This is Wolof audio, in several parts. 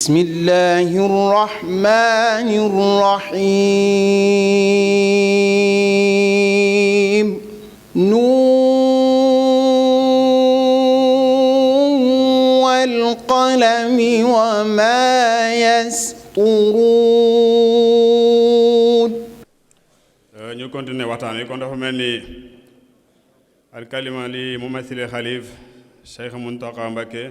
بسم الله الرحمن الرحيم نون والقلم وما يسطرون. ñu continuer waxtaan wi kon dafa mel ni alkalima li mumathili xalif Cheikh Mountakha Mbacké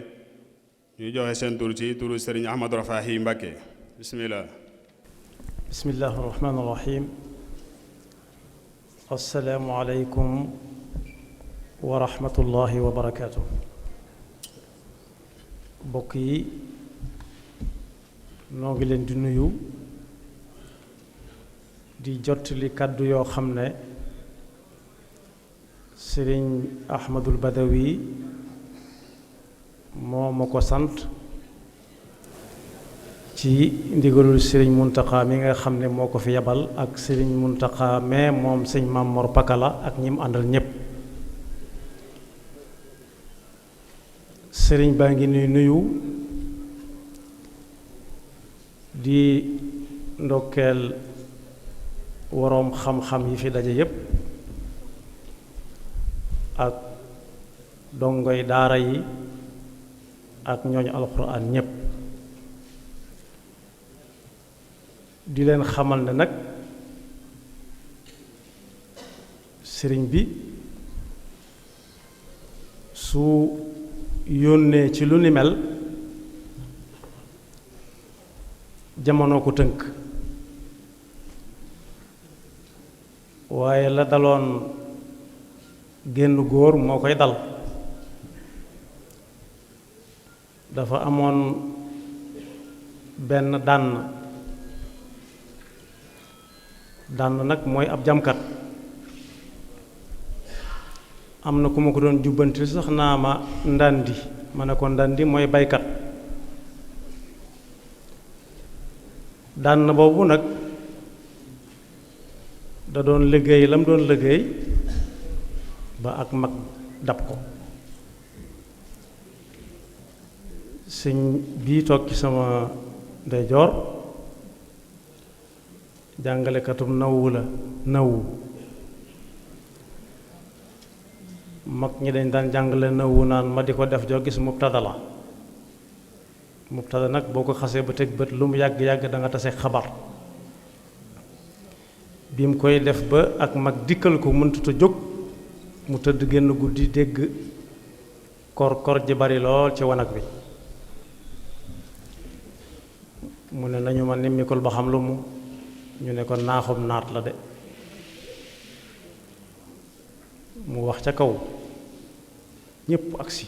ñu joxe seen tur ci turu Serigne Ahmadou Rafahi Mbacké bismillah. bismillahi rahmaani rahim. assalaamu aleykum wa rahmatullahi wa barakaatu. mbokk yi noo ngi leen di nuyu di jottali kàddu yoo xam ne Sëriñ Ahmadul Badawi moo ma ko sant ci ndigalul Sëriñ Muntaxa mi nga xam ne moo ko fi yabal ak Sëriñ Muntaxa mais moom sëñ Maam Mor Pakala ak ñi mu àndal ñépp. sëriñ baa ngi nuyu di ndokkeel waroom xam-xam yi fi daje yépp ak dongoy daara yi ak ñooñu alxuraan ñépp di leen xamal ne nag sëriñ bi su yónnee ci lu ni mel jamono ko tënk waaye la daloon génn góor moo koy dal. dafa amoon benn dànn nag mooy ab jamkat. am na ku ma ko doon jubbanti sax naa ma ndandi ma ne ko ndandi mooy baykat. dànn boobu nag da doon liggéey la mu doon liggéey ba ak mag dab ko. sëñ bii toog ci sama ndeyjoor jàngalekatum nawu la nawu mag ñi dañ daan jàngale nawu naan ma di ko def joo gis mubtada la. mubtada nag boo ko xasee ba teg bët lu mu yàgg-yàgg da nga tase xabar. bi mu koy def ba ak mag dikkal ko mëntut a jóg mu tëdd génn guddi dégg kor ji bari lool ci wanag bi. mu ne nañu ma nimmikul ba xam lu mu ñu ne ko naaxum naat la de. mu wax ca kaw ñépp agsi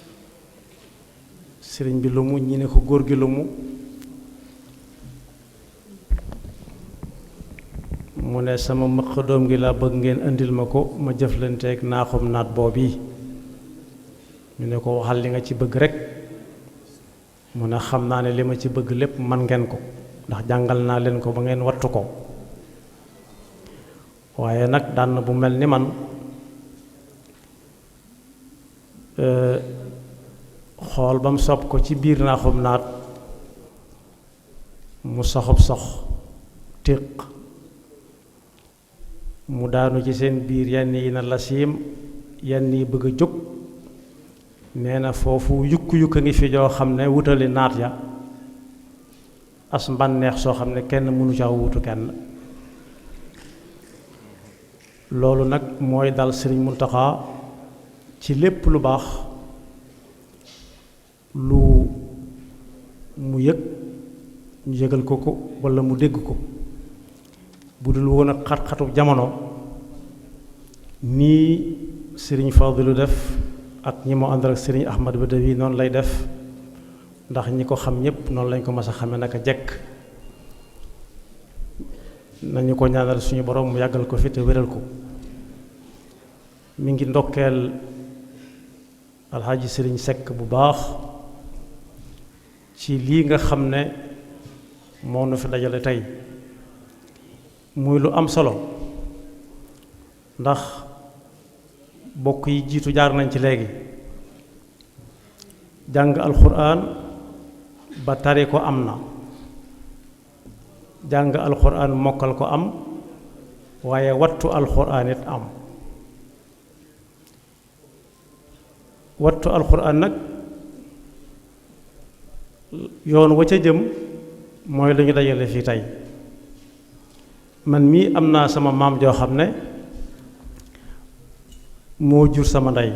sëriñ bi lu mu ñi ne ko góor gi lu mu ne sama mëq doom gi laa bëgg ngeen indil ma ko ma jëflanteeg naaxum naat boobu ñu ne ko waxal li nga ci bëgg rekk. mu ne xam naa ne li ma ci bëgg lépp man ngeen ko ndax jàngal naa leen ko ba ngeen wattu ko waaye nag dànn bu mel ni man xool ba mu sopp ko ci biir naaxum naat mu soxub sox téq mu daanu ci seen biir yenn yi na la siim yenn yi bëgg a jóg. nee na foofu yukk-yukk a ngi fi joo xam ne wutali naat ya as mbànneex soo xam ne kenn mënu caa wutu kenn. loolu nag mooy dal Sëriñ Muntaxa ci lépp lu baax lu mu yëg ñu yëgal ko ko walla mu dégg ko. bu dul woon ak xat-xatu jamono nii Sëriñ Fadilu def ak ñi moo àndal ak Sëriñ Ahmad Badawi noonu lay def ndax ñi ko xam ñépp noonu lañ ko mas a xame naka jekk. nañu ko ñaanal suñu borom mu yàggal ko fi te wéral ko. mi ngi ndokkeel alxaaji Sëriñ Sekk bu baax ci lii nga xam ne moo nu fi dajale tey muy lu am solo ndax bokk yi jiitu jaar nañ ci léegi. jàng alxuraan ba tari ko am na jàng alxuraan mokkal ko am waaye wattu alxuraan it am. wattu alxuraan nag yoon wa ca jëm mooy lu ñu dajale fii tey. man mii am naa sama maam joo xam ne moo jur sama ndey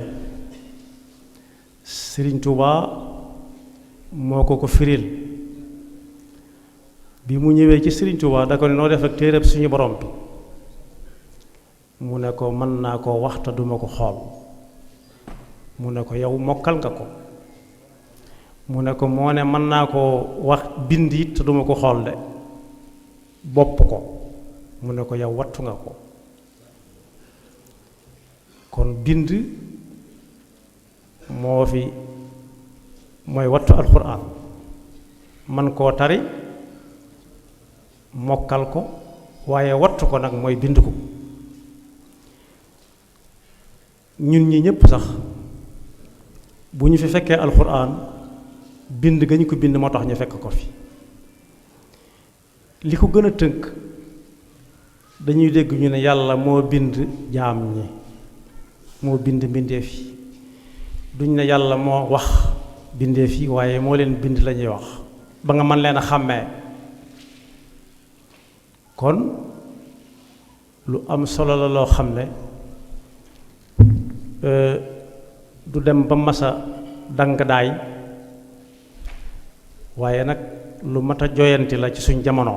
Sëriñ Tuubaa moo ko firil bi mu ñëwee ci Sëriñ Tuubaa da ko ne noo def ak téereb suñu borom bi mu ne ko mën naa koo wax te duma ko xool mu ne ko yow mokkal nga ko mu ne ko moo ne mën naa koo wax bind it te duma ko xool de bopp ko mu ne ko yow wattu nga ko. kon bind moo fi mooy wattu alxuraan man koo tari mokkal ko waaye wattu ko nag mooy bind ko. ñun ñi ñëpp sax bu ñu fi fekkee alxuraan bind ga ñu ko bind moo tax ñu fekk ko fi. li ko gën a tënk dañuy dégg ñu ne yàlla moo bind jaam ñi moo bind mbindeef yi duñ ne yàlla moo wax bindeef yi waaye moo leen bind la ñuy wax ba nga mën leen a xàmmee. kon lu am solo la loo xam ne du dem ba masa dang daay waaye nag lu mat a joyanti la ci suñ jamono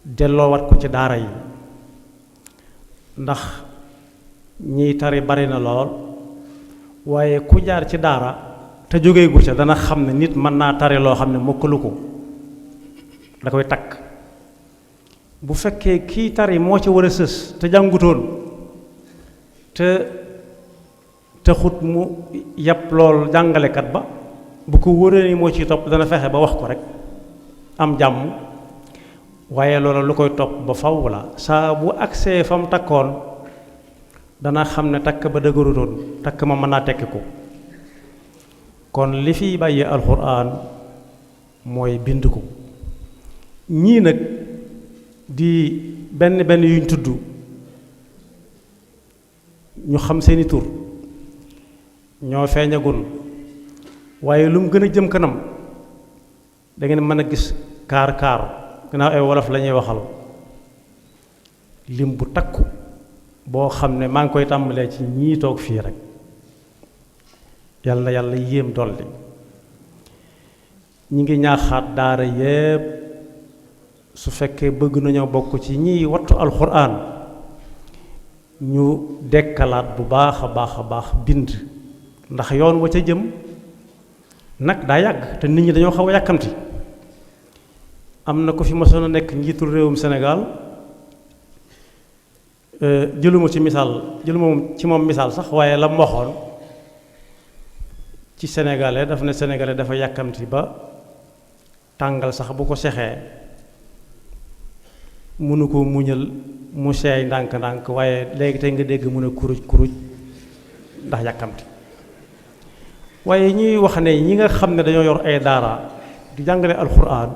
delloowaat ko ci daara yi ndax ñiy tari bari na lool waaye ku jaar ci daara te jógee gu ca dana xam ne nit mën naa tari loo xam ne mokkalu ko da koy takk. bu fekkee kii tari moo ci war a sës te jàngutoon te taxut mu yàpp lool jàngalekat ba bu ko wóoree ni moo ciy topp dana fexe ba wax ko rek am jàmm waaye loola lu koy topp ba faw la saa bu agsee fa mu takkoon dana xam ne takk ba dëgërutoon takk ma mën naa tekki ko. kon li fiy bàyyi alxuraan mooy bind ko. ñii nag di benn yuñ tudd ñu xam seeni tur ñoo feeñagun waaye lu mu gën a jëm kanam da ngeen mën a gis kaar gannaaw ay wolof la ñuy waxal lim bu takku boo xam ne maa ngi koy tàmbalee ci ñii toog fii rek yàlla na yàlla yéem dolli. ñi ngi ñaaxaat daara yépp su fekkee bëgg nañoo bokk ci ñiy wattu alxuraan ñu dekkalaat bu baax a baax bind ndax yoon wa ca jëm nag daa yàgg te nit ñi dañoo xaw a yàkkamti. am na ko fi mosoon a nekk njiitul réewum Sénégal jëluma ci moom misaal sax waaye la mu waxoon ci sénégalais daf ne sénégalais dafa yàkkamti ba tàngal sax bu ko sexee mënu ko muñal mu seey ndànk-ndànk waaye léegi tey nga dégg mun a kuruj ndax yàkkamti. waaye ñuy wax ne ñi nga xam ne dañoo yor ay daara di jàngale alxuraan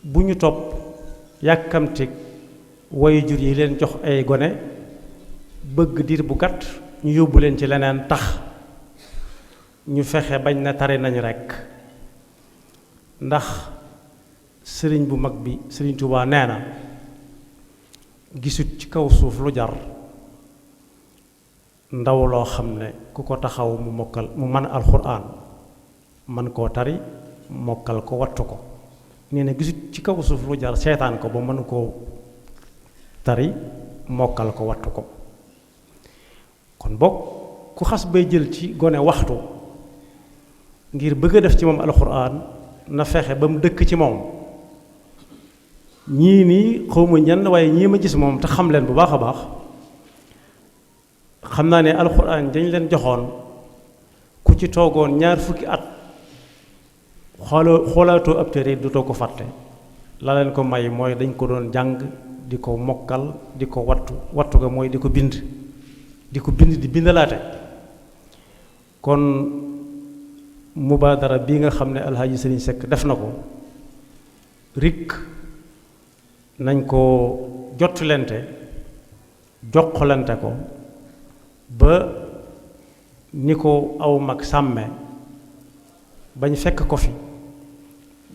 bu ñu topp yàkkamti wayu jur yi leen jox ay gone bëgg diir bu gàtt ñu yóbbu leen ci leneen tax ñu fexe bañ na tari nañ rekk. ndax sëriñ bu mag bi Sëriñ Tuubaa nee na gisut ci kaw suuf lu jar ndaw loo xam ne ku ko taxaw mu mokkal mu mën alxuraan man koo tari mokkal ko wattu ko. nee na gisut ci kaw suuf lu jar seetaan ko ba mën koo tari mokkal ko wattu ko. kon boog ku xas bay jël ci gone waxtu ngir bëgg a def ci moom alxuraan na fexe ba mu dëkk ci moom. ñii nii xawma ñenn waaye ñii ma gis moom te xam leen bu baax a baax xam naa ne alxuraan dañ leen joxoon ku ci toogoon 20 fukki at xoolaatoo ab téere du too ko fàtte. la leen ko may mooy dañ ko doon jàng di ko mokkal di ko wattu ga mooy di ko bind di bindalaate. kon mubaadara bii nga xam ne alxaaji Sëriñ Sekk def na ko rikk nañ ko jottulente jokkalante ko ba ni ko aw mag sàmme bañ fekk ko fi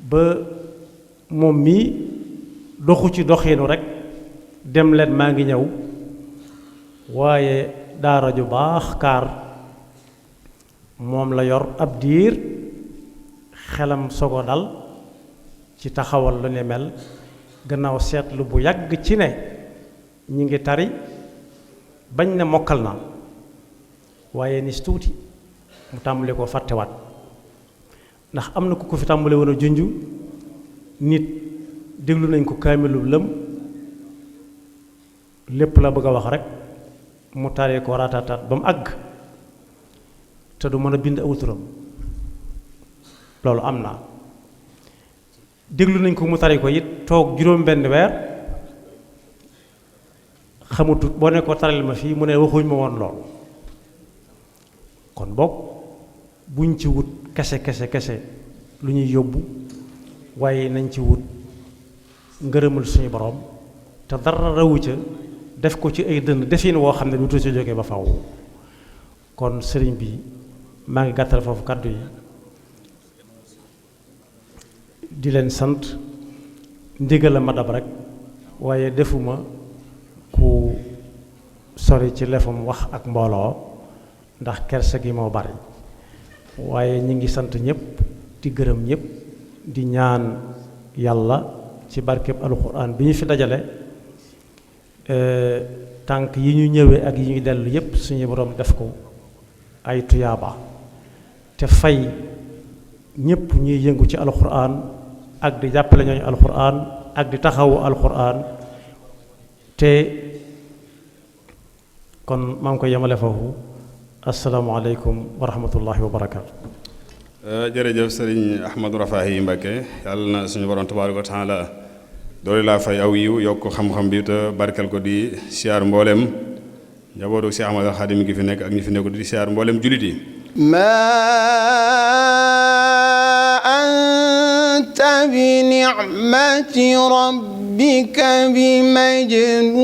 ba moom mii doxu ci doxiinu rekk dem leen maa ngi ñëw waaye daara ju baax kaar moom la yor ab diir xelam sogo dal ci taxawal lu ne mel gannaaw seetlu bu yàgg ci ne ñi ngi tari bañ ne mokkal na waaye nis tuuti mu tàmbali ko fàttewaat ndax am na ku ko fi tàmbali woon a junj nit déglu nañ ko kaamilu lëm lépp la bëgg a wax rek mu taree ko raatataat ba mu àgg te du mën a bind aw turam loolu am na déglu nañ ko mu tari ko it toog juróom benn weer xamutut boo ne ko taral ma fii mu ne waxuñ ma woon lool kon boog buñ ci wut kese lu ñuy yóbbu waaye nañ ci wut ngërëmal suñu borom te dara rawu ca def ko ci ay dënn defin woo xam ne du ci jógee ba faw kon sëriñ bi maa ngi gàttal foofu kàddu yi di leen sant ndigal la ma dab rek waaye defuma ku sori ci lefum wax ak mbooloo ndax kersa gi moo bari waaye ñi ngi sant ñëpp di gërëm ñëpp di ñaan yàlla ci barkeb alxuraan bi ñu fi dajale tànk yi ñu ñëwee ak yi ñu dellu yépp suñu borom def ko ay tuyaaba te fay ñëpp ñuy yëngu ci alxuraan ak di jàppale ñooñu alxuraan ak di taxawu alxuraan te kon maa ngi koy yemale foofu asalaamaaleykum wa rahmatullahi wa barakaatu. jërëjëf sëriñ Ahmadou Rafahi Mbacké yàlla na suñu borom tabaaraka wa taala doole laa fay aw yiw yokk xam-xam bi te barkel ko di siyaar mboolem njabootu si Ahmadul Xaadim gi fi nekk ak ñi fi nekk di siyaar mboolem julit yi. anta bi ni'mati rabbika bi majnun